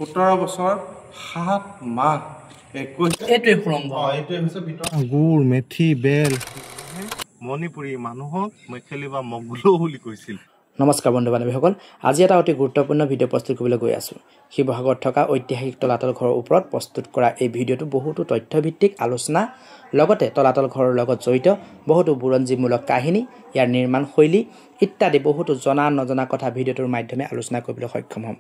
17 বছৰ 7 মাহ 21 এইটোৱে সুৰংগ এইটোৱে হৈছে ভিতৰত গুড় মেথি বেল মণিপুৰী মানুহক মেখেলি বা মগলো বুলি কৈছিল। নমস্কাৰ বন্ধু বান্ধৱীসকল, আজি এটা অতি গুৰুত্বপূৰ্ণ ভিডিঅ' প্ৰস্তুত কৰিবলৈ গৈ আছোঁ। শিৱসাগৰত থকা ঐতিহাসিক তলাতল ঘৰৰ ওপৰত প্ৰস্তুত কৰা এই ভিডিঅ'টো বহুতো তথ্যভিত্তিক আলোচনা লগতে তলাতল ঘৰৰ লগত জড়িত বহুতো বুৰঞ্জীমূলক কাহিনী, ইয়াৰ নিৰ্মাণ শৈলী ইত্যাদি বহুতো জনা নজনা কথা ভিডিঅ'টোৰ মাধ্যমে আলোচনা কৰিবলৈ সক্ষম হ'ম।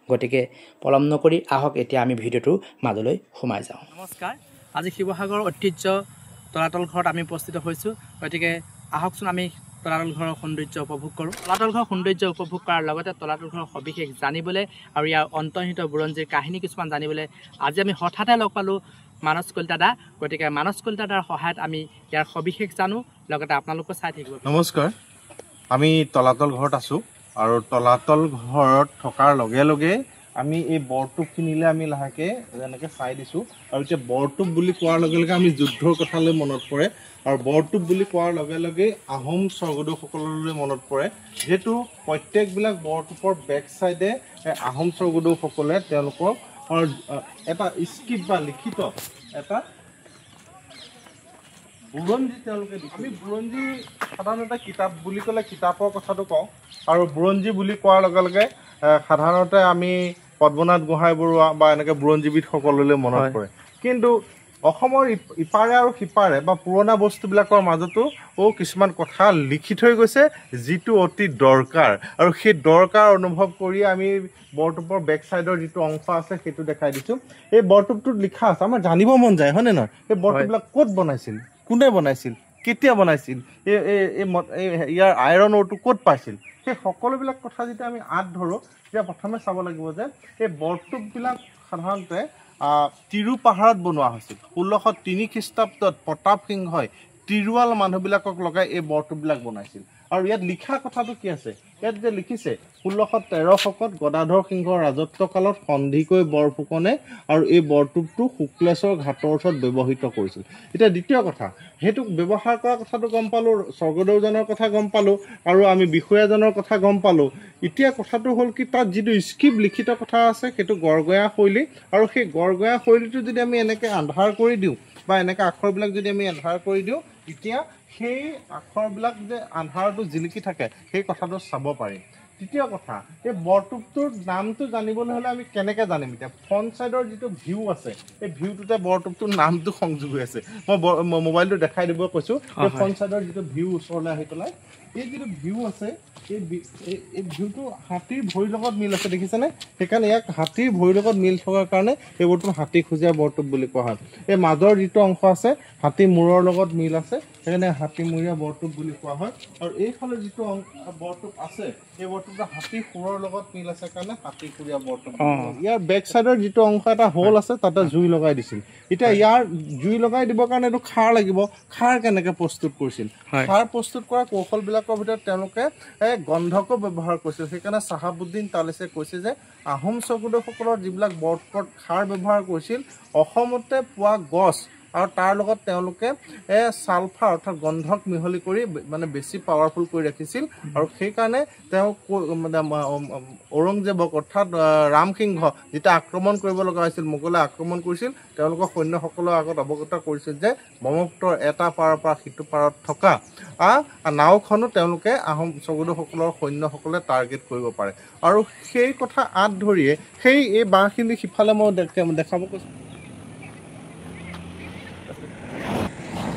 গতিকে পলম নকৰি আহক এতিয়া আমি ভিডিঅ'টোৰ মাজলৈ সোমাই যাওঁ। নমস্কাৰ, আজি শিৱসাগৰৰ ঐতিহ্য তলাতল ঘৰত আমি উপস্থিত হৈছোঁ। গতিকে আহকচোন আমি তলাতল ঘৰৰ সৌন্দৰ্য উপভোগ কৰোঁ। তলাতল ঘৰৰ সৌন্দৰ্য উপভোগ কৰাৰ লগতে তলাতল ঘৰৰ সবিশেষ জানিবলৈ আৰু ইয়াৰ অন্তৰ্নিহিত বুৰঞ্জীৰ কাহিনী কিছুমান জানিবলৈ আজি আমি হঠাতে লগ পালোঁ মানস কলিতা দা। গতিকে মানস কলিতা দাৰ সহায়ত আমি ইয়াৰ সবিশেষ জানো, লগতে আপোনালোকো চাই থাকিব। নমস্কাৰ, আমি তলাতল ঘৰত আছোঁ আৰু তলাতল ঘৰত থকাৰ লগে লগে আমি এই বৰটোপ কিনিলে আমি লাহেকৈ যেনেকৈ চাই দিছোঁ আৰু এতিয়া বৰটোপ বুলি কোৱাৰ লগে লগে আমি যুদ্ধৰ কথালৈ মনত পৰে আৰু বৰটোপ বুলি কোৱাৰ লগে লগে আহোম স্বৰ্গদেউসকললৈ মনত পৰে। যিহেতু প্ৰত্যেকবিলাক বৰটোপৰ বেক চাইডে আহোম স্বৰ্গদেউসকলে তেওঁলোকৰ এটা স্ক্ৰিপ্ট বা লিখিত এটা বুৰঞ্জী তেওঁলোকে আমি বুৰঞ্জী সাধাৰণতে কিতাপ বুলি ক'লে কিতাপৰ কথাটো কওঁ আৰু বুৰঞ্জী বুলি কোৱাৰ লগে লগে সাধাৰণতে আমি পদ্মনাথ গোহাঁই বৰুৱা বা এনেকৈ বুৰঞ্জীবিদসকললৈ মনত পৰে। কিন্তু অসমৰ ইপাৰে আৰু সিপাৰে বা পুৰণা বস্তুবিলাকৰ মাজতো কিছুমান কথা লিখি থৈ গৈছে যিটো অতি দৰকাৰ আৰু সেই দৰকাৰ অনুভৱ কৰি আমি বৰটোপৰ বেক চাইডৰ যিটো অংশ আছে সেইটো দেখাই দিছোঁ। এই বৰটোপটোত লিখা আছে, আমাৰ জানিব মন যায় হয়নে নহয়, এই বৰটোপবিলাক ক'ত বনাইছিল, কোনে বনাইছিল, কেতিয়া বনাইছিল, ইয়াৰ আইৰণ অৰটো ক'ত পাইছিল, সেই সকলোবিলাক কথা যেতিয়া আমি আঁত ধৰোঁ তেতিয়া প্ৰথমে চাব লাগিব যে এই বৰটোপবিলাক সাধাৰণতে তিৰু পাহাৰত বনোৱা হৈছিল। 1603 খ্ৰীষ্টাব্দত প্ৰতাপ সিংহই তিৰুৱাল মানুহবিলাকক লগাই এই বৰটোপবিলাক বনাইছিল। আৰু ইয়াত লিখা কথাটো কি আছে, ইয়াত যে লিখিছে 1613 শকত গদাধৰ সিংহৰ ৰাজত্বকালত সন্ধিকৈ বৰফুকনে আৰু এই বৰটোপটো শুক্লেশ্বৰ ঘাটৰ ওচৰত ব্যৱহৃত কৰিছিল। এতিয়া দ্বিতীয় কথা, সেইটো ব্যৱহাৰ কৰা কথাটো গম পালোঁ, স্বৰ্গদেউজনৰ কথা গম পালোঁ আৰু আমি বিষয়াজনৰ কথা গম পালোঁ। এতিয়া কথাটো হ'ল কি, তাত যিটো স্ক্ৰিপ্ট লিখিত কথা আছে সেইটো গড়গঞা শৈলী আৰু সেই গড়গঞা শৈলীটো যদি আমি এনেকৈ আন্ধাৰ কৰি দিওঁ বা এনেকৈ আখৰবিলাক যদি আমি আন্ধাৰ কৰি দিওঁ তেতিয়া সেই আখৰবিলাক যে আন্ধাৰটো জিলিকি থাকে সেই কথাটো চাব পাৰিম। তৃতীয় কথা, এই বৰটোপটোৰ নামটো জানিবলৈ হ'লে আমি কেনেকৈ জানিম? এতিয়া ফ্ৰণ্ট ছাইডৰ যিটো ভিউ আছে এই ভিউটোতে বৰটোপটোৰ নামটো সংযোগ হৈ আছে। মই মোবাইলটো দেখাই দিব কৈছোঁ। এই ফ্ৰণ্ট ছাইডৰ যিটো ভিউ ওচৰলৈ আহি পেলাই এই যিটো ভিউ আছে এই ভিউটো হাতীৰ ভৰিৰ লগত মিল আছে, দেখিছেনে? সেইকাৰণে ইয়াক হাতীৰ ভৰিৰ লগত মিল থকাৰ কাৰণে এই বৰটোপ হাতী খুজীয়া বৰটোপ বুলি কোৱা হয়। এই মাজৰ যিটো অংশ আছে হাতী মূৰৰ লগত মিল আছে, সেইকাৰণে হাতীমূৰীয়া বৰটোপ বুলি কোৱা হয়। আৰু এইফালে যিটো বৰটোপ আছে এই বৰটোপটো হাতী শুৰৰ লগত মিল আছে কাৰণে হাতীখুৰীয়া বৰটোপ। ইয়াৰ বেক চাইডৰ যিটো অংশ এটা হোল আছে তাতে জুই লগাই দিছিল। এতিয়া ইয়াৰ জুই লগাই দিবৰ কাৰণে এইটো খাৰ লাগিব। খাৰ কেনেকৈ প্ৰস্তুত কৰিছিল? খাৰ প্ৰস্তুত কৰা কৌশলবিলাকৰ ভিতৰত তেওঁলোকে গন্ধকো ব্যৱহাৰ কৰিছিল। সেইকাৰণে চাহাবুদ্দিন তালিছে কৈছে যে আহোম স্বৰ্গদেউসকলৰ যিবিলাক বৰটোপত খাৰ ব্যৱহাৰ কৰিছিল অসমতে পোৱা গছ আৰু তাৰ লগত তেওঁলোকে ছালফাৰ অৰ্থাৎ গন্ধক মিহলি কৰি মানে বেছি পাৱাৰফুল কৰি ৰাখিছিল। আৰু সেইকাৰণে তেওঁ ঔৰংজেবক অৰ্থাৎ ৰামসিংহ যেতিয়া আক্ৰমণ কৰিব লগা হৈছিল, মোগলে আক্ৰমণ কৰিছিল, তেওঁলোকৰ সৈন্যসকলৰ আগত অৱগত কৰিছিল যে ব্ৰহ্মপুত্ৰৰ এটা পাৰৰ পৰা সিটো পাৰত থকা নাওখনো তেওঁলোকে আহোম স্বৰ্গদেউসকলৰ সৈন্যসকলে টাৰ্গেট কৰিব পাৰে। আৰু সেই কথা আঁত ধৰিয়ে এই বাঁহখিনি সিফালে মই দেখাব কৈছোঁ।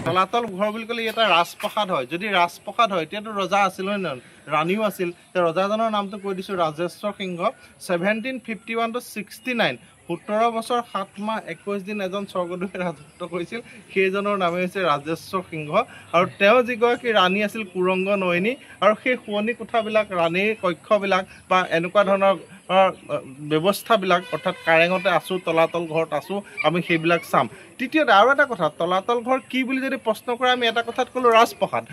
তলাতল ঘৰ বুলি ক'লে এটা ৰাজপ্ৰসাদ হয়। যদি ৰাজপ্ৰসাদ হয় এতিয়াতো ৰজা আছিল হয় নহয়, ৰাণীও আছিল। ৰজাজনৰ নামটো কৈ দিছোঁ, ৰাজেশ্বৰ সিংহ। 1751 to 69 17 বছৰ 7 মাহ 21 দিন এজন স্বৰ্গদেৱে ৰাজত্ব কৰিছিল, সেইজনৰ নামেই হৈছে ৰাজেশ্বৰ সিংহ। আৰু তেওঁ যিগৰাকী ৰাণী আছিল কুৰংগ নয়নী। আৰু সেই শুৱনি কোঠাবিলাক, ৰাণীৰ কক্ষবিলাক বা এনেকুৱা ধৰণৰ ব্যৱস্থাবিলাক অৰ্থাৎ কাৰেঙতে আছোঁ, তলাতল ঘৰত আছোঁ, আমি সেইবিলাক চাম। তৃতীয়তে আৰু এটা কথা, তলাতল ঘৰ কি বুলি যদি প্ৰশ্ন কৰে আমি এটা কথাত ক'লোঁ ৰাজপ্ৰসাদ।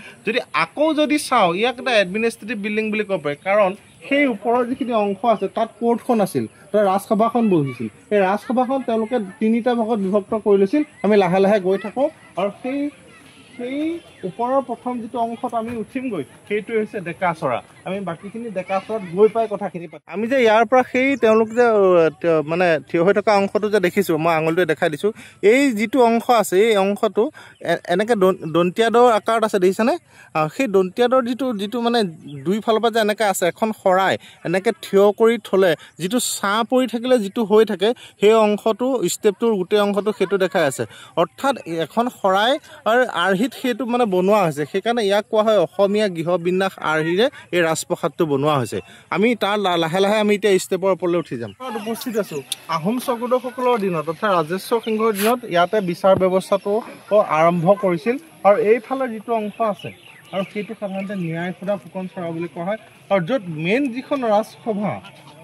যদি চাওঁ ইয়াক এটা এডমিনিষ্ট্ৰেটিভ বিল্ডিং বুলি ক'ব পাৰি, কাৰণ সেই ওপৰৰ যিখিনি অংশ আছে তাত কোৰ্টখন আছিল, তাত ৰাজসভাখন বহিছিল। সেই ৰাজসভাখন তেওঁলোকে 3টা ভাগত বিভক্ত কৰি লৈছিল। আমি লাহে লাহে গৈ থাকোঁ আৰু সেই ওপৰৰ প্ৰথম যিটো অংশত আমি উঠিমগৈ সেইটোৱে হৈছে ডেকাচৰা আমি বাকীখিনি ডেকাচৰাত গৈ পাই কথাখিনি পাতিম আমি যে ইয়াৰ পৰা সেই তেওঁলোক যে মানে থিয় হৈ থকা অংশটো যে দেখিছোঁ মই আঙুলিটোৱে দেখাই দিছোঁ এই যিটো অংশ আছে এই অংশটো এনেকৈ দন্তীয়া দৰ আকাৰত আছে দেখিছেনে সেই দন্তীয়া দৰ যিটো মানে দুইফালৰ পৰা যে এনেকৈ আছে এখন শৰাই এনেকৈ থিয় কৰি থ'লে যিটো ছাঁ পৰি থাকিলে যিটো হৈ থাকে সেই অংশটো ষ্টেপটোৰ গোটেই অংশটো সেইটো দেখাই আছে অৰ্থাৎ এখন শৰাই আৰু আৰ্হিত সেইটো মানে বনোৱা হৈছে সেইকাৰণে ইয়াক কোৱা হয় অসমীয়া গৃহবিন্যাস আৰ্হিৰে এই ৰাজপ্ৰসাদটো বনোৱা হৈছে আমি তাৰ লাহে লাহে আমি এতিয়া ষ্টেপৰ ওপৰলৈ উঠি যাম উপস্থিত আছোঁ আহোম স্বৰ্গদেউসকলৰ দিনত অৰ্থাৎ ৰাজেশ্বৰ সিংহৰ দিনত ইয়াতে বিচাৰ ব্যৱস্থাটো আৰম্ভ কৰিছিল আৰু এইফালে যিটো অংশ আছে আৰু সেইটো সাধাৰণতে ন্যায় সদা ফুকন চৰা বুলি কোৱা হয় আৰু য'ত মেইন যিখন ৰাজসভা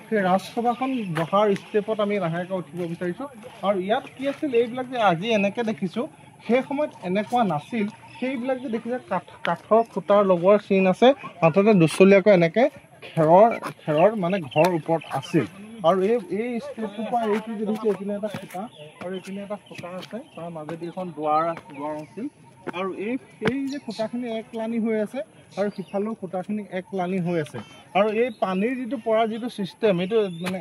সেই ৰাজসভাখন বহাৰ ষ্টেপত আমি লাহেকৈ উঠিব বিচাৰিছোঁ আৰু ইয়াত কি আছিল এইবিলাক যে আজি এনেকৈ দেখিছোঁ সেই সময়ত এনেকুৱা নাছিল সেইবিলাক যে দেখিছে কাঠৰ খুঁটাৰ লগোৱাৰ চিন আছে মাত্ৰতে দুচলীয়াকৈ এনেকৈ খেৰৰ মানে ঘৰ ওপৰত আছিল আৰু এই ষ্টেপটোৰ পৰা এইটো যে দেখিছে এইপিনে এটা খুঁটা আৰু এইপিনে এটা খুঁটা আছে তাৰ মাজেদি এখন দুৱাৰ আছিল আৰু এই যে খুঁটাখিনি এক লানি হৈ আছে আৰু সিফালেও খুঁটাখিনি এক লানি হৈ আছে আৰু এই পানীৰ যিটো পৰা যিটো ছিষ্টেম এইটো মানে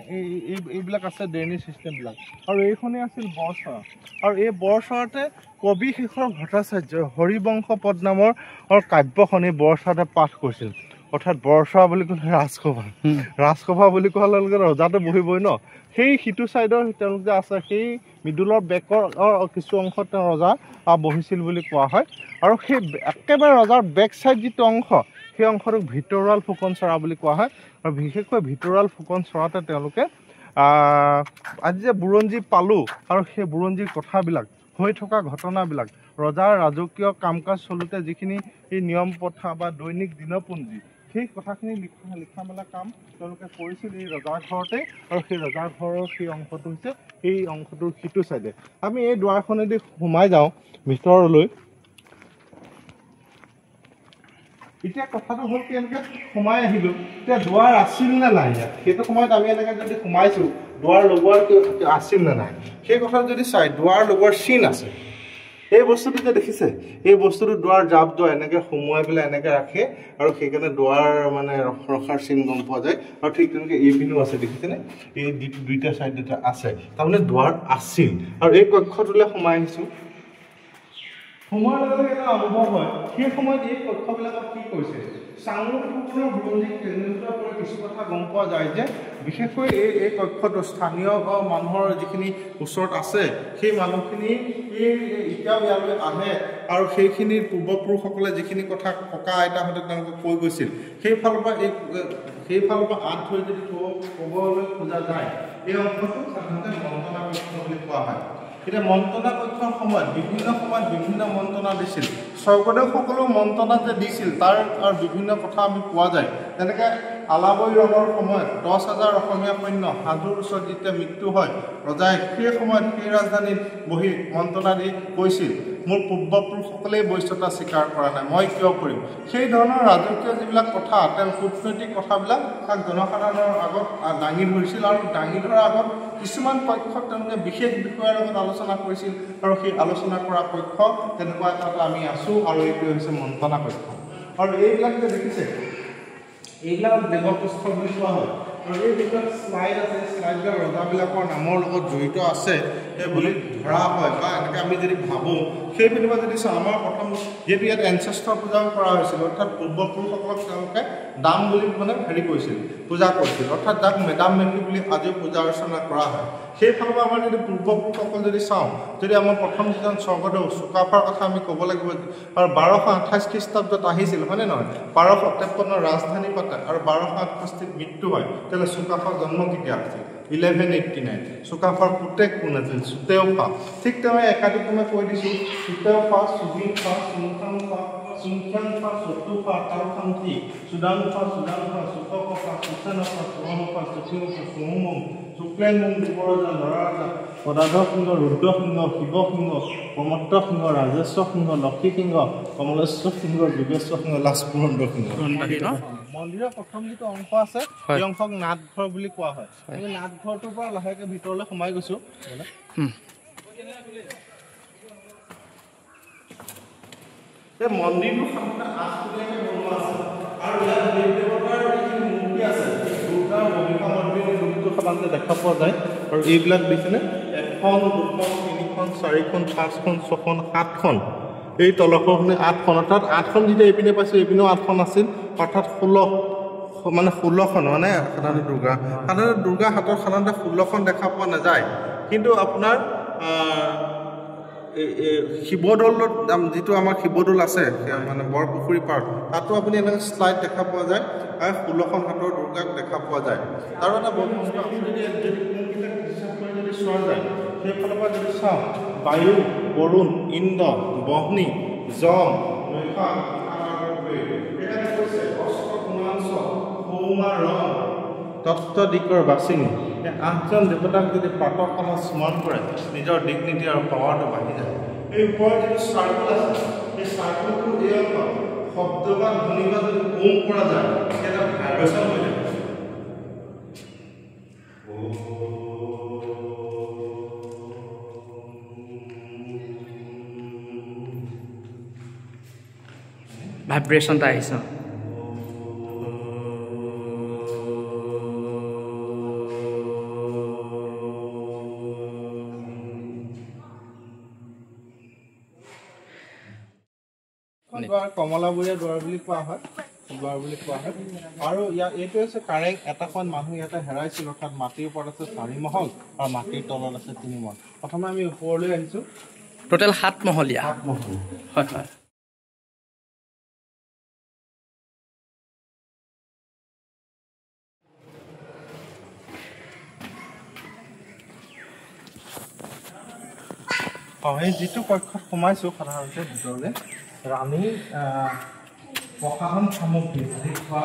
এইবিলাক আছে ড্ৰেইনেজ ছিষ্টেমবিলাক আৰু এইখনেই আছিল বৰচৰা আৰু এই বৰচৰাতে কবি শেখৰ ভট্টাচাৰ্যই হৰিবংশ পদ নামৰ কাব্যখন এই বৰচৰাতে পাঠ কৰিছিল অৰ্থাৎ বৰচৰা বুলি ক'লে ৰাজসভা বুলি কোৱাৰ লগে লগে ৰজাটো বহিবই ন সেই সিটো ছাইডৰ তেওঁলোক যে আছে সেই মিডুলৰ বেকৰ কিছু অংশত তেওঁ ৰজা বহিছিল বুলি কোৱা হয় আৰু সেই একেবাৰে ৰজাৰ বেক ছাইড যিটো অংশ সেই অংশটোক ভিতৰুৱাল ফুকন চৰা বুলি কোৱা হয় আৰু বিশেষকৈ ভিতৰুৱাল ফুকন চৰাতে তেওঁলোকে আজি যে বুৰঞ্জী পালোঁ আৰু সেই বুৰঞ্জীৰ কথাবিলাক হৈ থকা ঘটনাবিলাক ৰজাৰ ৰাজকীয় কাম কাজ চলোতে যিখিনি এই নিয়ম প্ৰথা বা দৈনিক দিনপঞ্জী সেই কথাখিনি লিখা মেলা কাম তেওঁলোকে কৰিছিল এই ৰজাৰ ঘৰতে আৰু সেই ৰজাৰ ঘৰৰ সেই অংশটো হৈছে এই অংশটোৰ সিটো ছাইডে আমি এই দুৱাৰখনেদি সোমাই যাওঁ ভিতৰলৈ এতিয়া কথাটো হ'ল কি এনেকৈ সোমাই আহিলোঁ এতিয়া দুৱাৰ আছিল নে নাই ইয়াত সেইটো সময়ত আমি এনেকৈ যদি সোমাইছোঁ দুৱাৰ লগোৱাৰ আছিল নে নাই সেই কথাটো যদি চাই দুৱাৰ লগোৱাৰ চিন আছে এই বস্তুটো যে দেখিছে এই বস্তুটো দুৱাৰ জাপ দুৱাৰ এনেকৈ সোমোৱাই পেলাই এনেকৈ ৰাখে আৰু সেইকাৰণে দুৱাৰ মানে ৰখাৰ চিন গম পোৱা যায় আৰু ঠিক তেনেকৈ এইপিনেও আছে দেখিছেনে এই দুইটা ছাইডতে আছে তাৰমানে দুৱাৰ আছিল আৰু এই কক্ষটোলৈ সোমাই আহিছোঁ সোমোৱাৰ লগে লগে এটা অনুভৱ হয় সেই সময়ত এই কক্ষবিলাকত কি কৰিছে চাংলুকসকলৰ বুৰঞ্জী কেন্দ্ৰীভূত কৰি কিছু কথা গম পোৱা যায় যে বিশেষকৈ এই কক্ষটো স্থানীয় মানুহৰ যিখিনি ওচৰত আছে সেই মানুহখিনি এতিয়াও ইয়ালৈ আহে আৰু সেইখিনিৰ পূৰ্বপুৰুষসকলে যিখিনি কথা ককা আইতাহঁতে তেওঁলোকক কৈ গৈছিল সেইফালৰ পৰা আঁত ধৰি যদি ক'বলৈ খোজা যায় এই অংশটো সাধাৰণতে মন্ত্ৰণা কক্ষ বুলি কোৱা হয় এতিয়া মন্ত্ৰণা কক্ষৰ সময়ত বিভিন্ন মন্ত্ৰণা দিছিল স্বৰ্গদেউসকলেও মন্ত্ৰণা যে দিছিল তাৰ বিভিন্ন কথা আমি পোৱা যায় যেনেকৈ আলাবৈ ৰঙৰ সময়ত 10,000 অসমীয়া সৈন্য সাধুৰ ওচৰত যেতিয়া মৃত্যু হয় ৰজাই সেই সময়ত সেই ৰাজধানীত বহি মন্ত্ৰণা দি কৈছিল মোৰ পূৰ্বপুৰুষসকলেই বৈশ্যতা স্বীকাৰ কৰা নাই মই কিয় কৰিম সেই ধৰণৰ ৰাজকীয় যিবিলাক কথা তেওঁ কূটনৈতিক কথাবিলাক তাক জনসাধাৰণৰ আগত দাঙি ধৰিছিল আৰু দাঙি ধৰাৰ আগত কিছুমান পক্ষত তেওঁলোকে বিশেষ বিষয়ৰ লগত আলোচনা কৰিছিল আৰু সেই আলোচনা কৰা পক্ষ তেনেকুৱা এটা আমি আছোঁ আৰু এইটো হৈছে মন্ত্ৰণা পক্ষ আৰু এইবিলাক যে দেখিছে এইবিলাক দেৱপৃষ্ঠ বুলি কোৱা হয় আৰু এই যিবিলাক শ্লাইড আছে শ্লাইডবিলাক ৰজাবিলাকৰ নামৰ লগত জড়িত আছে বুলি ধৰা হয় বা এনেকৈ আমি যদি ভাবোঁ সেই পিনিবা যদি চাওঁ আমাৰ প্ৰথম যিহেতু ইয়াত এনচেষ্টৰ পূজাও কৰা হৈছিল অৰ্থাৎ পূৰ্বপুৰুষসকলক তেওঁলোকে দাম বুলি মানে কৰিছিল পূজা কৰিছিল অৰ্থাৎ যাক মেডাম মেফি বুলি আজিও পূজা অৰ্চনা কৰা হয় সেইফালৰ পৰা আমাৰ যদি পূৰ্বপুৰুষসকল যদি চাওঁ যদি আমাৰ প্ৰথম যিজন স্বৰ্গদেউ চুকাফাৰ কথা আমি ক'ব লাগিব আৰু 1228 খ্ৰীষ্টাব্দত আহিছিল হয়নে নহয় 1253 ৰাজধানী পাতে আৰু 1268 মৃত্যু হয় তেতিয়াহ'লে চুকাফাৰ জন্ম কেতিয়া হৈছিল 1189 চুকাফাৰ পুতেক কোন আছিল চুতেওফা ঠিক তেনেকৈ একাধিক্ৰমে কৈ দিছোঁ চুতেওফা চুবিংফা চুংথাংফা চুংখ্যাংফা চতুফা তালখাংথি চুদাংফা চুকফা চুচেনফা চুৰমফা চুচিংফা চুমুমং শুক্লেনমং যুৱৰজা নৰৰাজা পদাধৰ সিংহ ৰুদ্ৰ সিংহ শিৱ সিংহ প্ৰমত্ত সিংহ ৰাজেশ্বৰ সিংহ লক্ষী সিংহ কমলেশ্বৰ সিংহ যোগেশ্বৰ সিংহ লাজপুৰন্দ সিংহ মন্দিৰৰ প্ৰথম যিটো অংশ আছে সেই অংশক নাটঘৰ বুলি কোৱা হয় আমি নাটঘৰটোৰ পৰা লাহেকৈ ভিতৰলৈ সোমাই গৈছোঁ এই মন্দিৰটো সাধাৰণতে 8 ফুটীয়াকৈ বনোৱা আছে আৰু ইয়াত দেৱ দেৱতাৰ যিখিনি মূৰ্তি আছে দুৰ্গা মহিমা মন্দিৰৰ ৰূপটো সাধাৰণতে দেখা পোৱা যায় আৰু এইবিলাক দেখিছেনে 1খন 2খন 3খন 4খন 5খন 6খন 7খন এই তলৰখনে 8খন অৰ্থাৎ 8খন যেতিয়া এইপিনে পাইছোঁ এইপিনেও 8খন আছিল অৰ্থাৎ 16খন মানে সাধাৰণতে দুৰ্গা হাতৰ সাধাৰণতে 16খন দেখা পোৱা নাযায় কিন্তু আপোনাৰ শিৱদৌলত যিটো আমাৰ শিৱদৌল আছে মানে বৰপুখুৰী পাৰ তাতো আপুনি এনেকৈ শ্লাইড দেখা পোৱা যায় আৰু 16খন হাতৰ দুৰ্গাক দেখা পোৱা যায় আৰু এটা বৈশিষ্ট্য আমি যদি কোনকেইটা হিচাপ কৰি যদি চোৱা যায় সেইফালৰ পৰা যদি চাওঁ বায়ু বৰুণ ইন্দ্ৰ বহ্নি যম নৈশা এখানে কৈছে অষ্ট কুমাংশ সৌমা ৰং তত্ত্ব দিকৰ বাচিনী এই 8জন দেৱতাক যদি প্ৰাতঃকালত স্মৰণ কৰে নিজৰ ডিগনিটি আৰু পাৱাৰটো বাঢ়ি যায় এই ওপৰত যিটো চাৰ্কুল আছে সেই চাৰ্কুলটো এই অংশ শব্দ বা ধ্বনি বা যদি ওম কৰা যায় এটা ভাইব্ৰেশ্যন হৈ যায় ভাইব্ৰেশ্যনটা আহিছে কমলাবৰীয়া দুৱাৰ বুলি কোৱা হয় আৰু এইটো হৈছে কাৰেক্ট এটা সময়ত মানুহ ইয়াতে হেৰাইছিল অৰ্থাৎ মাটিৰ ওপৰত আছে 4 মহল আৰু মাটিৰ তলত আছে 3 মহল প্ৰথমে আমি ওপৰলৈ আহিছোঁ টোটেল 7 মহলীয়া হয় হয় এই যিটো কক্ষত সোমাইছোঁ সাধাৰণতে ভিতৰলৈ ৰাণী প্ৰশাসন সামগ্ৰী থোৱা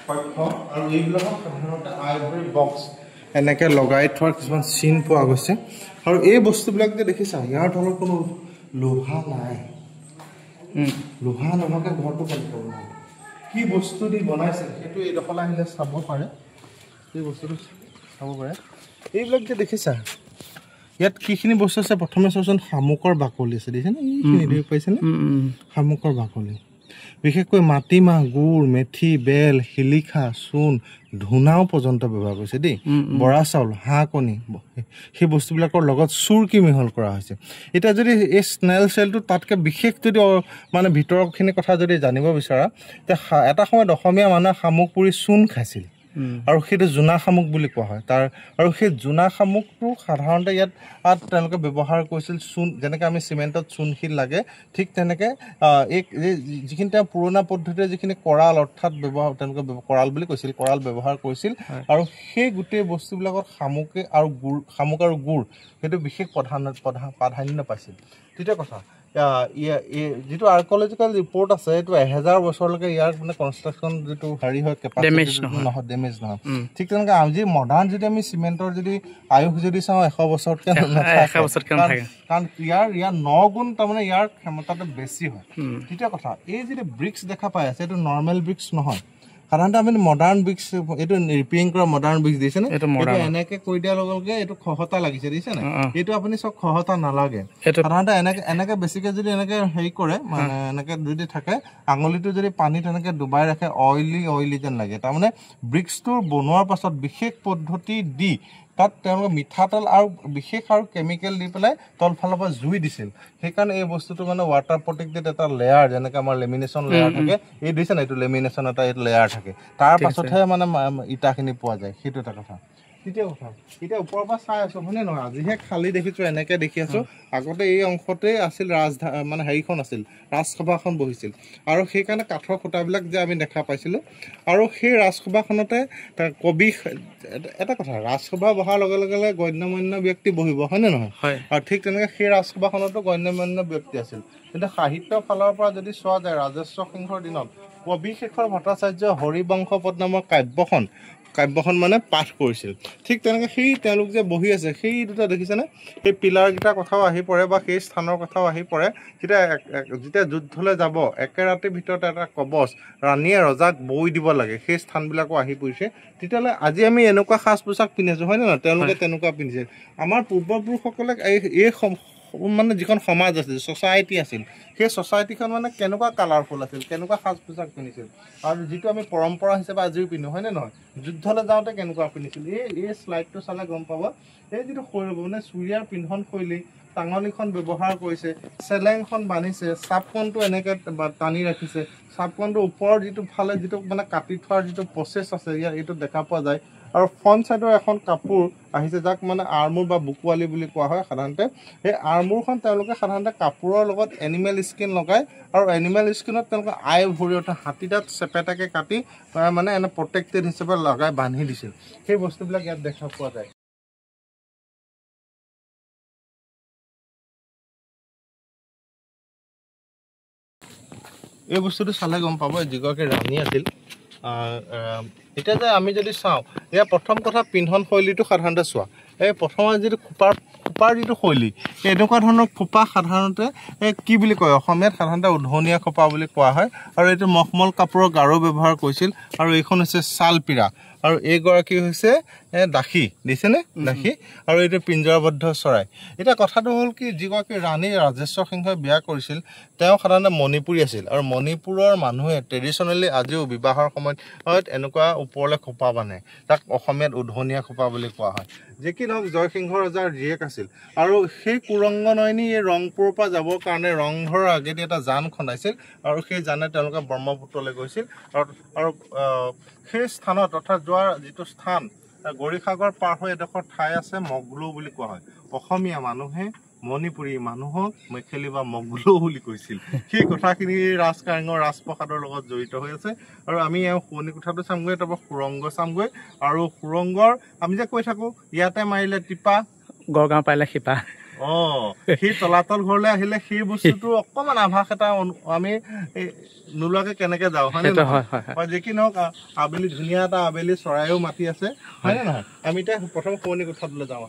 কক্ষ আৰু এইবিলাকক সাধাৰণতে আইভৰি বক্স এনেকৈ লগাই থোৱাৰ কিছুমান চিন পোৱা গৈছে আৰু এই বস্তুবিলাক যে দেখিছা ইয়াৰ তলত কোনো লোহা নাই লোহা নলগাকৈ ঘৰটো বনাব নাই কি বস্তু দি বনাইছে সেইটো এইডোখৰলৈ আহিলে চাব পাৰে এই বস্তুটো চাব পাৰে এইবিলাক যে দেখিছা ইয়াত কিখিনি বস্তু আছে প্ৰথমে চাওঁচোন শামুকৰ বাকলি আছে দেখিছেনে এইখিনি দেখিব পাইছেনে শামুকৰ বাকলি বিশেষকৈ মাটিমাহ গুড় মেথি বেল শিলিখা চূণ ধূনাও পৰ্যন্ত ব্যৱহাৰ কৰিছে দেই বৰা চাউল হাঁহ কণী সেই বস্তুবিলাকৰ লগত চুৰকি মিহল কৰা হৈছে এতিয়া যদি এই স্নেল চেলটো তাতকৈ বিশেষ যদি মানে ভিতৰৰখিনি কথা যদি জানিব বিচৰা তেতিয়া এটা সময়ত অসমীয়া মানুহে শামুক পুৰি চূণ খাইছিল আৰু সেইটো জোনা শামুক বুলি কোৱা হয় তাৰ আৰু সেই জোনা শামুকটো সাধাৰণতে ইয়াত তেওঁলোকে ব্যৱহাৰ কৰিছিল চূণ যেনেকৈ আমি চিমেণ্টত চূণশিল লাগে ঠিক তেনেকৈ যিখিনি তেওঁ পুৰণা পদ্ধতিৰে যিখিনি কৰাল অৰ্থাৎ তেওঁলোকে কৰাল বুলি কৈছিল কৰাল ব্যৱহাৰ কৰিছিল আৰু সেই গোটেই বস্তুবিলাকত শামুক আৰু গুড় সেইটো বিশেষ প্ৰাধান্য পাইছিল তৃতীয় কথা যিটো আৰ্কলজিকেল ৰিপৰ্ট আছে এইটো 1000 বছৰলৈকে ইয়াৰ মানে কনষ্ট্ৰাকশ্যন যিটো হেৰি হয় নহয় ডেমেজ নহয় ঠিক তেনেকৈ আজি মডাৰ্ণ যদি আমি চিমেণ্টৰ যদি আয়ুস যদি চাওঁ 100 বছৰতকৈ কাৰণ ইয়াৰ 9 গুণ তাৰমানে ইয়াৰ ক্ষমতাটো বেছি হয় তৃতীয় কথা এই যিটো ব্ৰিক্স দেখা পাই আছে এইটো নৰ্মেল ব্ৰিক্স নহয় সাধাৰণতে আমি মডাৰ্ণ ব্ৰিক্স এইটো ৰিপেয়াৰিং কৰা মডাৰ্ণ ব্ৰিক্স দিছেনে এইটো এনেকৈ কৰি দিয়াৰ লগে লগে এইটো খহতা লাগিছে দিছেনে এইটো আপুনি চব খহতা নালাগে সাধাৰণতে এনেকৈ বেছিকৈ যদি এনেকৈ হেৰি কৰে মানে এনেকৈ যদি থাকে আঙুলিটো যদি পানীত এনেকৈ ডুবাই ৰাখে অইলি যেন লাগে তাৰমানে ব্ৰিক্সটো বনোৱাৰ পাছত বিশেষ পদ্ধতি দি তাত তেওঁলোকে মিঠাতেল আৰু বিশেষ আৰু কেমিকেল দি পেলাই তলফালৰ পৰা জুই দিছিল সেইকাৰণে এই বস্তুটো মানে ৱাটাৰ প্ৰটেক্টেড এটা লেয়াৰ যেনেকৈ আমাৰ লেমিনেশ্যন লেয়াৰ থাকে এই দিছে না এইটো লেমিনেশ্যন এটা এইটো লেয়াৰ থাকে তাৰ পাছতহে মানে ইটাখিনি পোৱা যায় সেইটো এটা কথা তৃতীয় কথা এতিয়া ওপৰৰ পৰা চাই আছোঁ হয়নে নহয় আজিহে খালী দেখিছোঁ এনেকৈ দেখি আছোঁ আগতে এই অংশতেই আছিল মানে হেৰিখন আছিল ৰাজসভাখন বহিছিল আৰু সেইকাৰণে কাঠৰ খুঁটাবিলাক যে আমি দেখা পাইছিলোঁ আৰু সেই ৰাজসভাখনতে কবি এটা কথা ৰাজসভা বহাৰ লগে লগে গণ্যমান্য ব্যক্তি বহিব হয়নে নহয় আৰু ঠিক তেনেকৈ সেই ৰাজসভাখনতো গণ্যমান্য ব্যক্তি আছিল কিন্তু সাহিত্যৰ ফালৰ পৰা যদি চোৱা যায় ৰাজেশ্বৰ সিংহৰ দিনত কবি শেখৰ ভট্টাচাৰ্য হৰিবংশ পদ নামৰ কাব্যখন মানে পাঠ কৰিছিল ঠিক তেনেকৈ সেই তেওঁলোক যে বহি আছে সেই দুটা দেখিছেনে সেই পিলাৰকেইটাৰ কথাও আহি পৰে বা সেই স্থানৰ কথাও আহি পৰে যেতিয়া যুদ্ধলৈ যাব একে ৰাতিৰ ভিতৰত এটা কবচ ৰাণীয়ে ৰজাক বৈ দিব লাগে সেই স্থানবিলাকো আহি পৰিছে তেতিয়াহ'লে আজি আমি এনেকুৱা সাজ পোছাক পিন্ধিছোঁ হয় নে নহয় তেওঁলোকে তেনেকুৱা পিন্ধিছে আমাৰ পূৰ্বপুৰুষসকলে এই মানে যিখন সমাজ আছিল ছ'চাইটি আছিল সেই ছ'চাইটিখন মানে কেনেকুৱা কালাৰফুল আছিল কেনেকুৱা সাজ পোছাক পিন্ধিছিল আৰু যিটো আমি পৰম্পৰা হিচাপে আজিও পিন্ধো হয়নে নহয় যুদ্ধলৈ যাওঁতে কেনেকুৱা পিন্ধিছিল এই শ্লাইডটো চালে গম পাব এই যিটো মানে চুৰিয়াৰ পিন্ধন শৈলী টাঙনিখন ব্যৱহাৰ কৰিছে চেলেংখন বান্ধিছে চাপকণটো এনেকৈ টানি ৰাখিছে চাপকণটোৰ ওপৰৰ যিটো ফালে যিটো মানে কাটি থোৱাৰ যিটো প্ৰচেছ আছে ইয়াৰ এইটো দেখা পোৱা যায় আৰু ফ্ৰণ্ট ছাইডৰ এখন কাপোৰ আহিছে যাক মানে আৰ্মুৰ বা বুকুৱালি বুলি কোৱা হয় সাধাৰণতে সেই আৰ্মুৰখন তেওঁলোকে সাধাৰণতে কাপোৰৰ লগত এনিমেল স্কিন লগায় আৰু এনিমেল স্কিনত তেওঁলোকে আই ভৰি অৰ্থাৎ হাতী দাঁত চেপেটাকৈ কাটি মানে এনে প্ৰটেক্টেড হিচাপে লগাই বান্ধি দিছিল সেই বস্তুবিলাক ইয়াত দেখা পোৱা যায় এই বস্তুটো চালে গম পাব যিগৰাকী ৰাণী আছিল এতিয়া যে আমি যদি চাওঁ ইয়াৰ প্ৰথম কথা পিন্ধন শৈলীটো সাধাৰণতে চোৱা এই প্ৰথমে যিটো খোপাৰ যিটো শৈলী এনেকুৱা ধৰণৰ খোপা সাধাৰণতে কি বুলি কয় অসমীয়াত সাধাৰণতে উধনীয়া খোপা বুলি কোৱা হয় আৰু এইটো মখমল কাপোৰৰ গাৰো ব্যৱহাৰ কৰিছিল আৰু এইখন হৈছে ছালপিৰা আৰু এইগৰাকী হৈছে দাসী দিছেনে দাসী আৰু এইটো পিঞ্জৰাবদ্ধ চৰাই এতিয়া কথাটো হ'ল কি যিগৰাকী ৰাণী ৰাজেশ্বৰ সিংহই বিয়া কৰিছিল তেওঁ সাধাৰণতে মণিপুৰী আছিল আৰু মণিপুৰৰ মানুহে ট্ৰেডিশ্যনেলি আজিও বিবাহৰ সময়ত এনেকুৱা ওপৰলৈ খোপা বান্ধে তাক অসমীয়াত উধনীয়া খোপা বুলি কোৱা হয় যে কি নহওক জয়সিংহ ৰজাৰ জীয়েক আছিল আৰু সেই কুৰংগনয়নী এই ৰংপুৰৰ পৰা যাবৰ কাৰণে ৰংঘৰৰ আগেদি এটা জান খন্দাইছিল আৰু সেই জানে তেওঁলোকে ব্ৰহ্মপুত্ৰলৈ গৈছিল আৰু সেই স্থানত অৰ্থাৎ যোৱাৰ যিটো স্থান গৌৰীসাগৰ পাৰ হৈ এডোখৰ ঠাই আছে মগলু বুলি কোৱা হয় অসমীয়া মানুহে মণিপুৰী মানুহক মেখেলি বা মগলু বুলি কৈছিল সেই কথাখিনি ৰাজকাৰেঙৰ ৰাজপ্ৰসাদৰ লগত জড়িত হৈ আছে আৰু আমি শুৱনি কোঠাটো চামগৈ তাৰপৰা সুৰংগ চামগৈ আৰু সুৰংগৰ আমি যে কৈ থাকোঁ ইয়াতে মাৰিলে টিপা গড়গাঁও পাইলে শিপা সেই তলাতল ঘৰলৈ আহিলে সেই বস্তুটো অকণমান আভাস এটা আমি নোলোৱাকৈ কেনেকৈ যাওঁ হয়নে নহয় যি কি নহওক আবেলি ধুনীয়া এটা আবেলি চৰাইও মাতি আছে হয়নে নহয় আমি এতিয়া প্ৰথম শুৱনি কোঠাটোলৈ যাওঁ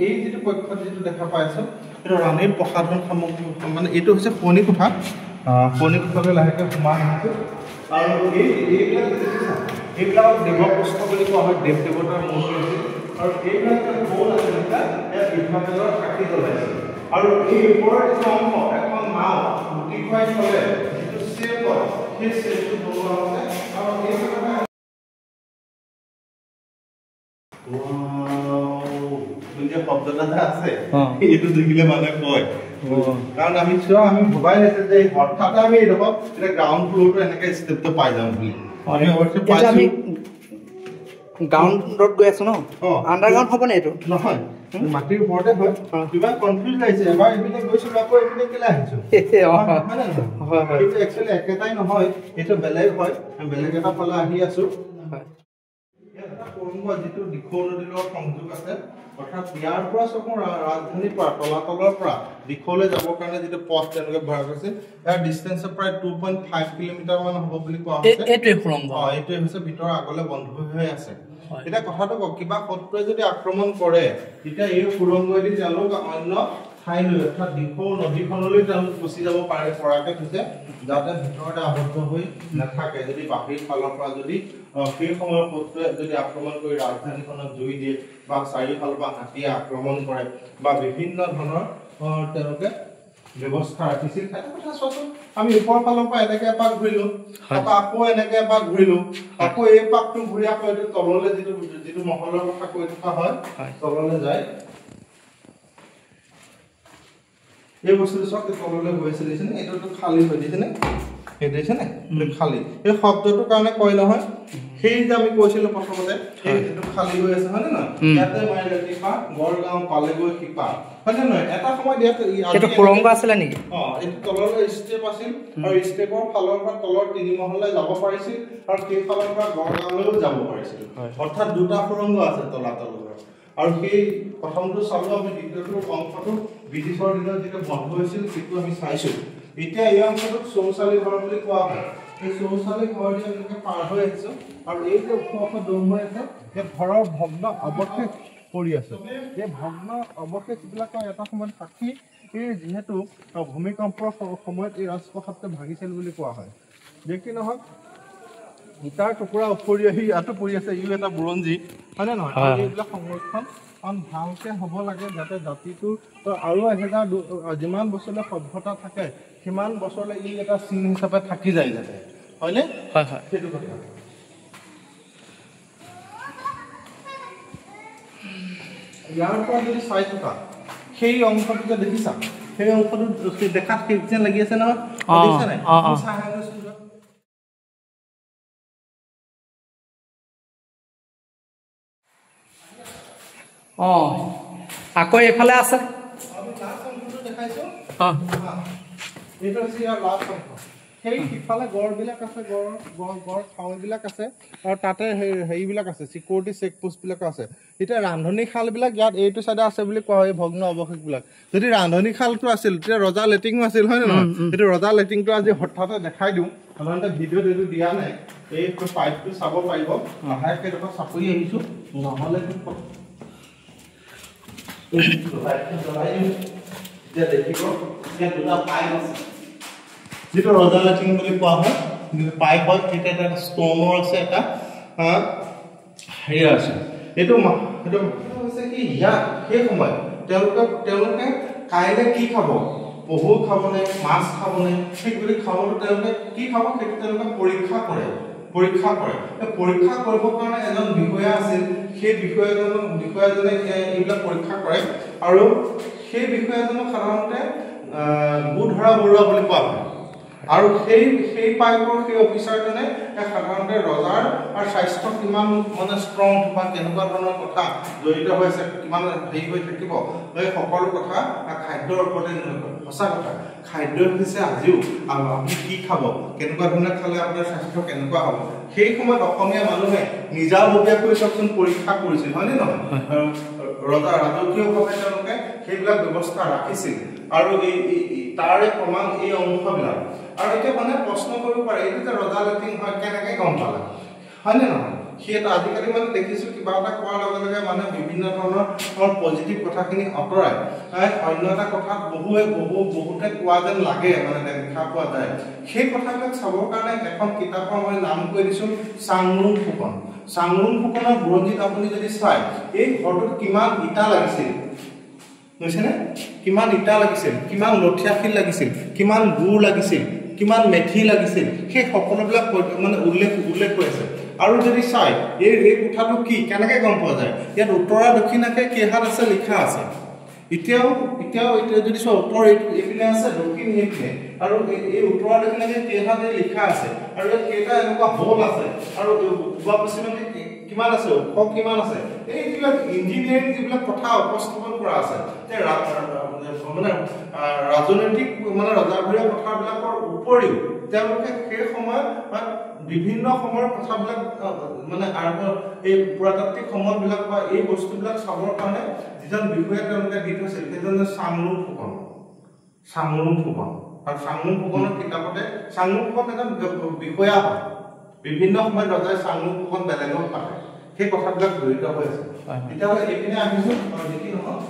এই যিটো কক্ষত যিটো দেখা পাই আছো এইটো ৰাণীৰ প্ৰসাধন সামগ্ৰী মানে এইটো হৈছে শুৱনি কোঠা শুৱনি কোঠালৈ লাহেকৈ সোমাই আহিছো আৰু এইবিলাক দেৱপ্ৰস্থ বুলি কোৱা হয় দেৱ দেৱতাৰ মূৰ্তি আছিল আৰু এইবিলাক গৌল আছিল বিভাগৰ চাকি জ্বলাইছিল আৰু এই ওপৰৰ যিটো অংশ এখন নাও গুটি খুৱাই থলে যিটো চেপ হয় সেই চেপটো বনোৱা হৈছে আৰু শব্দ এটা আছে এইটো দেখিলে মানুহে কয় কাৰণ আমি চোৱা আমি ভবাই নাছিল যে হঠাৎ আমি এইডোখৰ এতিয়া গ্ৰাউণ্ড ফ্ল'ৰটো এনেকৈ ষ্টেপটো পাই যাম বুলি আমি গ্ৰাউণ্ডত গৈ আছো ন আণ্ডাৰগ্ৰাউণ্ড হ'ব নে এইটো নহয় মাটিৰ ওপৰতে হয় কিবা কনফিউজ লাগিছে এবাৰ এইপিনে গৈছিলো আকৌ এইপিনে কেলৈ আহিছো কিন্তু একচুৱেলি একেটাই নহয় এইটো বেলেগ হয় বেলেগ এটা ফালে আহি আছো যিটো দিখৌ নদীৰ লগত সংযোগ আছে অৰ্থাৎ ইয়াৰ পৰা চকু ৰাজধানীৰ পৰা তলাতলৰ পৰা দিখৌলৈ যাবৰ কাৰণে যিটো পথ তেওঁলোকে ব্যৱহাৰ কৰিছে ইয়াৰ ডিষ্টেঞ্চ প্ৰায় 2.5 কিলোমিটাৰ মান হ'ব বুলি কোৱা হৈছে এইটোৱে হৈছে ভিতৰ আগলৈ বন্ধ হৈ আছে এতিয়া কথাটো কওক কিবা শত্ৰুৱে যদি আক্ৰমণ কৰে তেতিয়া এই সুৰংগেদি তেওঁলোক অন্য ঠাইলৈ অৰ্থাৎ দিখৌ নদীখনলৈ তেওঁলোক গুচি যাব পৰাকৈ থৈছে যাতে ভিতৰতে আবদ্ধ হৈ নাথাকে যদি বাহিৰ ফালৰ পৰা যদি সেই সময়ত শত্ৰুৱে যদি আক্ৰমণ কৰি ৰাজধানীখনক জুই দিয়ে বা চাৰিওফালৰ পৰা হাতীয়ে আক্ৰমণ কৰে বা বিভিন্ন ধৰণৰ তেওঁলোকে ব্যৱস্থা ৰাখিছিল এটা কথা চোৱাচোন আমি ওপৰ ফালৰ পৰা এনেকৈ এপাক ঘূৰিলো তাৰপৰা আকৌ এনেকৈ এপাক ঘূৰিলো আকৌ এই পাকটো ঘূৰি আকৌ এইটো তললৈ যিটো মহলৰ কথা কৈ থকা হয় তললৈ যায় এই বস্তুটো চব তললৈ গৈছে দিছেনে এইটোতো খালী হৈ দিছেনে সেই দিছেনে খালী এই শব্দটোৰ কাৰণে কয় নহয় সেই যে আমি কৈছিলো প্ৰথমতে এইটো খালী হৈ আছে হয়নে নহয় ইয়াতে মাৰিলে টিপা গড়গাঁও পালেগৈ শিপা হয়নে নহয় এটা সময়ত ইয়াতে সুৰংগ আছিলে নেকি এইটো তললৈ ষ্টেপ আছিল আৰু ষ্টেপৰ ফালৰ পৰা তলৰ 3 মহললৈ যাব পাৰিছিল আৰু সেই ফালৰ পৰা গড়গাঁৱলৈও যাব পাৰিছিল অৰ্থাৎ দুটা সুৰংগ আছে তলাতল আৰু সেই প্ৰথমটো চালো আমি দ্বিতীয়টো অংশটো ব্ৰিটিছৰ দিনত যিটো বন্ধ হৈছিল সেইটো আমি চাইছো এতিয়া এই অংশটোক চৌচালি ঘৰ বুলি কোৱা হয় এই চৌচালি ঘৰ দি আমি পাৰ হৈ আহিছো আৰু এই যে ওখ দম হৈ আছে এই ঘৰৰ ভগ্ন অৱশেষ পৰি আছে এই ভগ্ন অৱশেষবিলাকৰ এটা সময়ত সাক্ষী এই যিহেতু ভূমিকম্পৰ সময়ত এই ৰাজপ্ৰসাদটো ভাঙিছিল বুলি কোৱা হয় যে কি নহওক ইটাৰ টুকুৰা উপৰি আহি ইয়াতো পৰি আছে ইও এটা বুৰঞ্জী হয়নে নহয় এইবিলাক সংৰক্ষণ ভালকে হ'ব লাগে যাতে জাতিটো আৰু 1000 যিমান বছৰলৈ সভ্যতা থাকে সিমান বছৰলৈ ই এটা চিন হিচাপে থাকি যায় যাতে হয়নে হয় হয় সেইটো কথা ইয়াৰ পৰা যদি চাই থকা সেই অংশটো যে দেখিছা সেই অংশটো দেখাত যেন লাগি আছে নহয় দেখিছা নাই আকৌ এইফালে আছে সেই সিফালে গড়বিলাক আছে গড় খাৱৈবিলাক আছে আৰু তাতে হেৰিবিলাক আছে চিকিউৰিটি চেক পোষ্টবিলাক আছে এতিয়া ৰান্ধনী শালবিলাক ইয়াত এইটো চাইডে আছে বুলি কোৱা হয় ভগ্ন অৱশেষবিলাক যদি ৰান্ধনী শালটো আছিল তেতিয়া ৰজা লেটিঙো আছিল হয় নে নহয় এইটো ৰজা লেটিংটো আজি হঠাতে দেখাই দিওঁ সাধাৰণতে ভিডিঅ'ত এইটো দিয়া নাই এই পাইপটো চাব পাৰিব লাহেকৈ এটা চাপৰি আহিছোঁ নহ'লে যিটো ৰজা লেটিং বুলি কোৱা হয় পাইপ হয় তেতিয়া এটা ষ্টনৰ আছে এটা হেৰি আছে এইটো হৈছে কি ইয়াত সেই সময়ত তেওঁলোকে কাইলৈ কি খাব পহু খাবনে মাছ খাবনে ঠিক বুলি খাবলৈ তেওঁলোকে কি খাব সেইটো তেওঁলোকে পৰীক্ষা কৰে পৰীক্ষা কৰিবৰ কাৰণে এজন বিষয়া আছিল সেই বিষয়াজনে এইবিলাক পৰীক্ষা কৰে আৰু সেই বিষয়াজনক সাধাৰণতে বুধৰা বৰুৱা বুলি কোৱা হয় আৰু সেই পাইপৰ সেই অফিচাৰজনে সাধাৰণতে ৰজাৰ আৰু স্বাস্থ্য কিমান মানে ষ্ট্ৰং বা কেনেকুৱা ধৰণৰ কথা জড়িত হৈ আছে কিমান হেৰি হৈ থাকিব এই সকলো কথা খাদ্যৰ ওপৰতে সঁচা কথা খাদ্য হৈছে আজিও আপুনি কি খাব কেনেকুৱা ধৰণে খালে আপোনাৰ স্বাস্থ্য কেনেকুৱা হ'ব সেই সময়ত অসমীয়া মানুহে নিজাববীয়াকৈ চবচোন পৰীক্ষা কৰিছিল হয়নে নহয় ৰাজকীয়ভাৱে তেওঁলোকে সেইবিলাক ব্যৱস্থা ৰাখিছিল আৰু তাৰে প্ৰমাণ এই অংশবিলাক আৰু এতিয়া মানে প্ৰশ্ন কৰিব পাৰে এইটো যে ৰজা লেটিং হয় কেনেকৈ গম পালে হয়নে নহয় সেইটো আজিকালি মানে দেখিছোঁ কিবা এটা কোৱাৰ লগে লগে মানে বিভিন্ন ধৰণৰ পজিটিভ কথাখিনি আঁতৰাই অন্য এটা কথাত বহুতে কোৱা যেন লাগে মানে দেখা পোৱা যায় সেই কথাবিলাক চাবৰ কাৰণে এখন কিতাপৰ মই নাম কৈ দিছোঁ চাংৰুং ফুকনৰ বুৰঞ্জীত আপুনি যদি চাই এই ঘৰটোত কিমান ইটা লাগিছিল বুজিছেনে কিমান ইটা লাগিছিল কিমান লঠিয়া শিল লাগিছিল কিমান গুৰ লাগিছিল কিমান মেথি লাগিছিল সেই সকলোবিলাক মানে উল্লেখ হৈ আছে আৰু যদি চাই এই কোঠাটো কি কেনেকৈ গম পোৱা যায় ইয়াত উত্তৰা দক্ষিণাকে কেইহাত আছে লিখা আছে এতিয়াও যদি চোৱা উত্তৰ এইপিনে আছে দক্ষিণ এইপিনে আৰু এই উত্তৰা দক্ষিণাকে কেইহাতে লিখা আছে আৰু ইয়াত কেইটা এনেকুৱা হোল আছে আৰু পূবা পশ্চিমে কিমান আছে ওখ কিমান আছে এই যিবিলাক ইঞ্জিনিয়াৰিং যিবিলাক কথা উপস্থাপন কৰা আছে যে মানে ৰাজনৈতিক মানে ৰজাঘৰীয়া কথাবিলাকৰ উপৰিও তেওঁলোকে সেই সময়ত বিভিন্ন সময়ৰ কথাবিলাক মানে এই পুৰাতাত্ত্বিক সময়বিলাক বা এই বস্তুবিলাক চাবৰ কাৰণে যিজন বিষয়া তেওঁলোকে দি থৈছিল সেইজন চাংৰুং ফুকন আৰু চাংৰুং ফুকনৰ কিতাপতে চাংৰুং ফুকন এজন বিষয়া হয় বিভিন্ন সময়ত ৰজাই চাংৰুং ফুকন বেলেগত পাতে সেই কথাবিলাক জড়িত হৈ আছে তেতিয়াহ'লে এইপিনে আহিছোঁ দেখি নহয়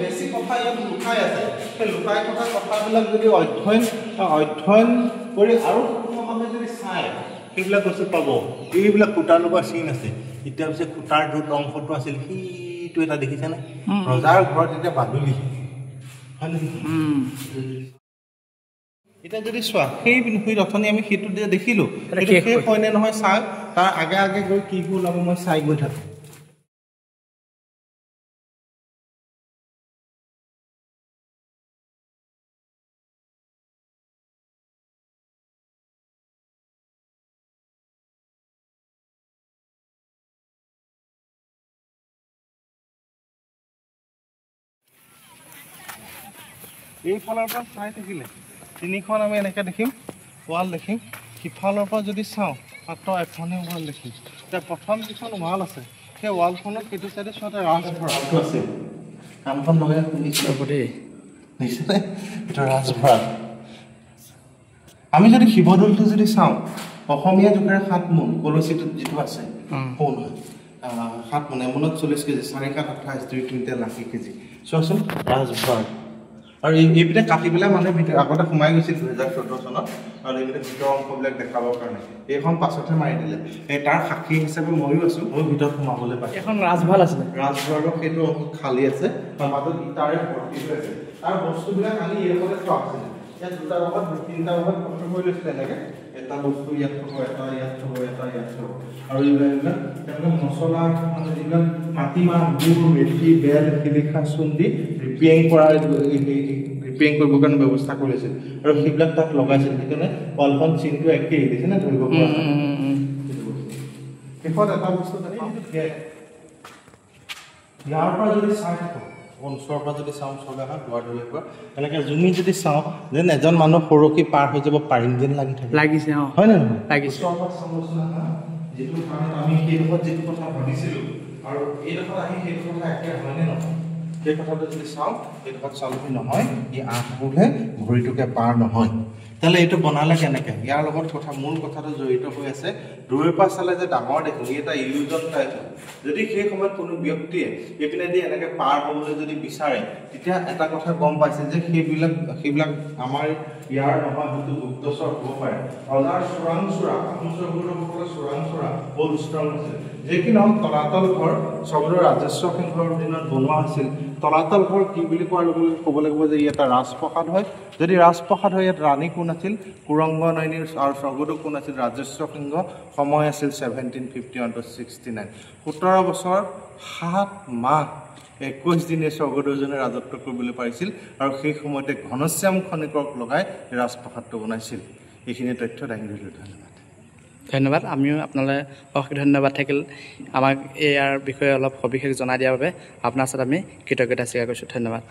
বেছি কথা ইয়াত লুকাই আছে সেই লুকাই থকা কথাবিলাক যদি অধ্যয়ন কৰি আৰু সম্পূৰ্ণভাৱে যদি চাই সেইবিলাক বস্তু পাব এইবিলাক খুঁটা লগোৱা চিন আছে এতিয়া পিছে খুঁটাৰ য'ত অংশটো আছিল সেইটো এটা দেখিছেনে ৰজাৰ ঘৰত এতিয়া বাদুলি হয় নেকি এতিয়া যদি চোৱা সেই অথনি আমি সেইটো দেখিলোঁ সেই হয়নে নহয় চাওক তাৰ আগে গৈ কি ওলাব মই চাই গৈ থাকোঁ এইফালৰ পৰা চাই থাকিলে তিনিখন আমি এনেকৈ দেখিম ৱাল দেখিম সিফালৰ পৰা যদি চাওঁ মাত্ৰ এখনে ৱাল দেখিম এতিয়া প্ৰথম যিখন ৱাল আছে সেই ৱালখনত সেইটো চাইডে চোৱাতে ৰাজভঁৰালটো আছে কামখন লগাই শুনিছোঁ দেই দেখিছেনে এইটো ৰাজভঁৰাল আমি যদি শিৱদৌলটো যদি চাওঁ অসমীয়া যুগেৰে 7 মোন কলচীটোত যিটো আছে সোণ হয় 7 মোন এমোনত 40 কেজি 4 7 28 2 কুইণ্টেল 80 কেজি চোৱাচোন ৰাজভঁৰাল আৰু এইপিনে কাটি পেলাই মানুহে ভিতৰত আগতে সোমাই গৈছিল 2014 চনত আৰু এইপিনে ভিতৰ অংশবিলাক দেখাবৰ কাৰণে এইখন পাছতহে মাৰি দিলে তাৰ সাক্ষী হিচাপে ময়ো আছোঁ মই ভিতৰত সোমাবলৈ পাইছোঁ এখন ৰাজভাল আছিলে ৰাজভালৰ সেইটো অংশ খালী আছে আৰু মাজত ইটাৰে ভৰ্তি হৈ আছে তাৰ বস্তুবিলাক আনি এইফালে থোৱা আছিলে ইয়াত দুটা ভাগত তিনিটা ভাগত কষ্ট কৰি লৈছিলে এনেকৈ এটা বস্তু ইয়াত থ'ব এটা ইয়াত থ'ব এটা ইয়াত থ'ব আৰু এইবিলাক তেওঁলোকে মছলা মানে যিবিলাক মাটিমাহ গুড় মেথি বেল শিলিখা চুন দি ৰিপেয়াৰিং কৰিবৰ কাৰণে ব্যৱস্থা কৰিছিল আৰু সেইবিলাক তাত লগাইছিল সেইকাৰণে ৱালখন চিনটো একেই দিছে নে ধৰিব পৰা শেষত এটা বস্তু ইয়াৰ পৰা যদি চাই থাকোঁ ওচৰৰ পৰা যদি চাওঁ ওচৰলৈ অহা দুৱাৰদলিৰ পৰা এনেকৈ জুমি যদি চাওঁ যেন এজন মানুহ সৰকি পাৰ হৈ যাব পাৰিম যেন লাগি থাকে লাগিছে হয় নে নহয় লাগিছে ওচৰৰ পৰা চাবচোন যিটো কাৰণত আমি সেইডোখৰত যিটো কথা ভাবিছিলোঁ আৰু এইডোখৰত আহি সেইটো কথা একে হয়নে নহয় সেই কথাটো যদি চাওঁ এইডোখৰত চালহি নহয় ই আঠবোৰহে ভৰিটোকে পাৰ নহয় তাহলে এইটো বনালে কেনেকৈ ইয়াৰ লগত কথা মূল কথাটো জড়িত হৈ আছে দূৰৰ পৰা চালে যে ডাঙৰ দেখোন এটা ইলিউজন টাইপ যদি সেই সময়ত কোনো ব্যক্তিয়ে এইপিনেদি এনেকৈ পাৰ হ'বলৈ যদি বিচাৰে তেতিয়া এটা কথা গম পাইছে যে সেইবিলাক আমাৰ ইয়াৰ নহয় হয়তো গুপ্তচৰ হ'ব পাৰে ৰজাৰ চোৰাংচোৰা আহোমসকলৰ চোৰাংচোৰা বহুত ষ্ট্ৰং আছিল যে কি নহওক তলাতল ঘৰ স্বৰ্গদেউ ৰাজেশ্বৰ সিংহৰ দিনত বনোৱা হৈছিল তলাতল ঘৰ কি বুলি কোৱাৰ লগে লগে ক'ব লাগিব যে ই এটা ৰাজপ্ৰসাদ হয় যদি ৰাজপ্ৰসাদ হয় ইয়াত ৰাণী কোন আছিল কুৰংগনয়নী আৰু স্বৰ্গদেউ কোন আছিল ৰাজেশ্বৰ সিংহ সময় আছিল 1751 to 69 17 বছৰ 7 মাহ 21 দিনে স্বৰ্গদেউজনে ৰাজত্ব কৰিবলৈ পাৰিছিল আৰু সেই সময়তে ঘনশ্যাম খনিকক লগাই ৰাজপ্ৰসাদটো বনাইছিল এইখিনি তথ্য দাঙি ধৰিলোঁ ধন্যবাদ আমিও আপোনালৈ অশেষ ধন্যবাদ থাকিল আমাক ইয়াৰ বিষয়ে অলপ সবিশেষ জনাই দিয়াৰ বাবে আপোনাৰ ওচৰত আমি কৃতজ্ঞতা স্বীকাৰ কৰিছোঁ ধন্যবাদ